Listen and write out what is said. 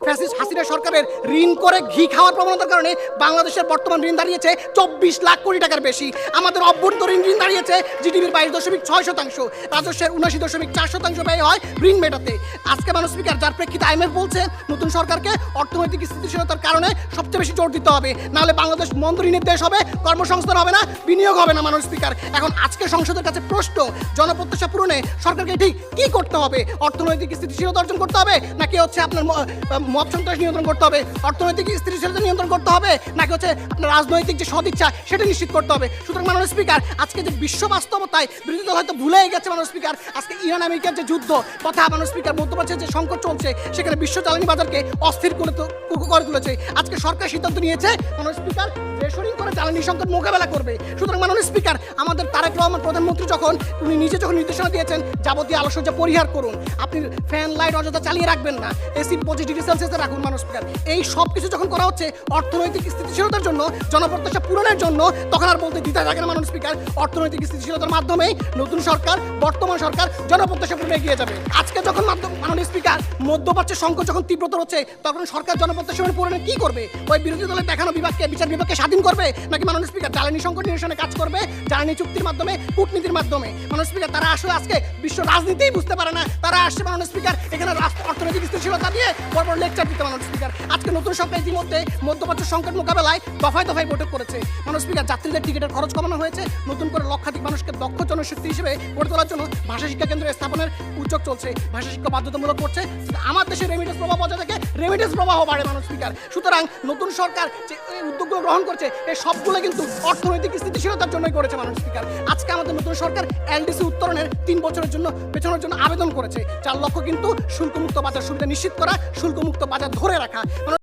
Fascist Hasina সরকারের ঋণ করে ঘি খাওয়ার প্রবণতার কারণে বাংলাদেশের বর্তমান ঋণ দাঁড়িয়েছে 24 লাখ কোটি টাকার বেশি। আমাদের অভ্যন্তরীণ ঋণ দাঁড়িয়েছে জিডিপির 22.6%, রাজস্বের 79.4% ব্যয় হয় ঋণ মেটাতে। আজকে মানুষ স্পিকার, যার প্রেক্ষিতে আইএমএফ বলছে নতুন সরকারকে অর্থনৈতিক স্থিতিশীলতার কারণে সবচেয়ে বেশি জোর দিতে হবে, নাহলে বাংলাদেশ মন্দ ঋণের দেশ হবে, কর্মসংস্থান হবে না, বিনিয়োগ হবে না। মানুষ স্পিকার, এখন আজকে সংসদের কাছে প্রশ্ন, জনপ্রত্যাশা পূরণে সরকারকে ঠিক কি করতে হবে? অর্থনৈতিক স্থিতিশীলতা অর্জন করতে হবে, নাকি হচ্ছে আপনার মব সন্ত্রাস নিয়ন্ত্রণ করতে হবে? অর্থনৈতিক স্থিতিশীলতা নিয়ন্ত্রণ করতে হবে, নাকি হচ্ছে আপনার রাজনৈতিক যে সদিচ্ছা সেটা নিশ্চিত করতে হবে? সুতরাং মাননীয় স্পিকার, আজকে যে বিশ্ব বাস্তবতায় বিরোধী দল হয়তো ভুলেই গেছে মাননীয় স্পিকার, আজকে ইরান আমেরিকার যে যুদ্ধ কথা মাননীয় স্পিকার, মধ্যপ্রাচ্যের যে সংকট চলছে, সেখানে বিশ্ব জ্বালানি বাজারকে অস্থির করে তুলেছে। আজকে সরকার সিদ্ধান্ত নিয়েছে মাননীয় স্পিকার রেশনিং করে জ্বালানি সংকট মোকাবেলা করবে। সুতরাং মাননীয় স্পিকার, আমাদের তারেক রহমান প্রধানমন্ত্রী উনি নিজে যখন নির্দেশনা দিয়েছেন যাবতীয় আলোচনা পরিহার করুন, আপনি ফ্যান লাইট অযথা চালিয়ে রাখবেন না, এসি 25 ডিগ্রি সেলসিয়াসে রাখুন। মাননীয় স্পিকার, এই সব কিছু যখন করা হচ্ছে অর্থনৈতিক স্থিতিশীলতার জন্য, জনপ্রত্যাশা পূরণের জন্য, তখন আর বলতে দ্বিধা থাকে না মাননীয় স্পিকার, অর্থনৈতিক স্থিতিশীলতার মাধ্যমেই নতুন সরকার, বর্তমান সরকার জনপ্রত্যাশা পূরণে এগিয়ে যাবে। আজকে যখন মাননীয় স্পিকার মধ্যপ্রাচ্যের সংকট যখন তীব্রতর হচ্ছে, তখন সরকার জনপ্রত্যাশা পূরণে কি করবে? ওই বিরোধী দলের দেখানো বিচার বিভাগকে স্বাধীন করবে, নাকি মাননীয় স্পিকার জ্বালানি সংকট নিরসনে কাজ করবে জ্বালানি চুক্তির মাধ্যমে, কূটনীতির মাধ্যমে? মাননীয় স্পিকার, তারা আসলে আজকে বিশ্ব রাজনীতিই বুঝতে পারে না। তারা আসছে মাননীয় স্পিকার এখানে অর্থনৈতিক স্থিতিশীলতা দিয়ে বড় লেকচার দিতে। মাননীয় স্পিকার, আজকে নতুন সরকার ইতিমধ্যে মধ্যপ্রাচ্যের সংকট মোকাবেলায় দফায় দফায় বৈঠক করেছে। মাননীয় স্পিকার, যাত্রীদের টিকিটের খরচ কমানো হয়েছে, নতুন করে লক্ষাধিক মানুষকে দক্ষ জনশক্তি হিসেবে গড়ে তোলার জন্য ভাষা শিক্ষা কেন্দ্র স্থাপনের উদ্যোগ চলছে, ভাষা শিক্ষা বাধ্যতামূলক করছে। আমার দেশে রেমিটেন্স প্রবাহ বজায় থাকে, রেমিটেন্স প্রবাহ বাড়ে মাননীয় স্পিকার। সুতরাং নতুন সরকার যে উদ্যোগগুলো গ্রহণ করছে, এই সবগুলো কিন্তু অর্থনৈতিক স্থিতিশীলতার জন্যই করেছে মাননীয় স্পিকার। আজকে আমাদের নতুন সরকার এলডিসি উত্তরণের 3 বছরের জন্য পেছনের জন্য আবেদন করেছে, যার লক্ষ্য কিন্তু শুল্কমুক্ত বাজার সুবিধা নিশ্চিত করা, শুল্কমুক্ত বাজার ধরে রাখা।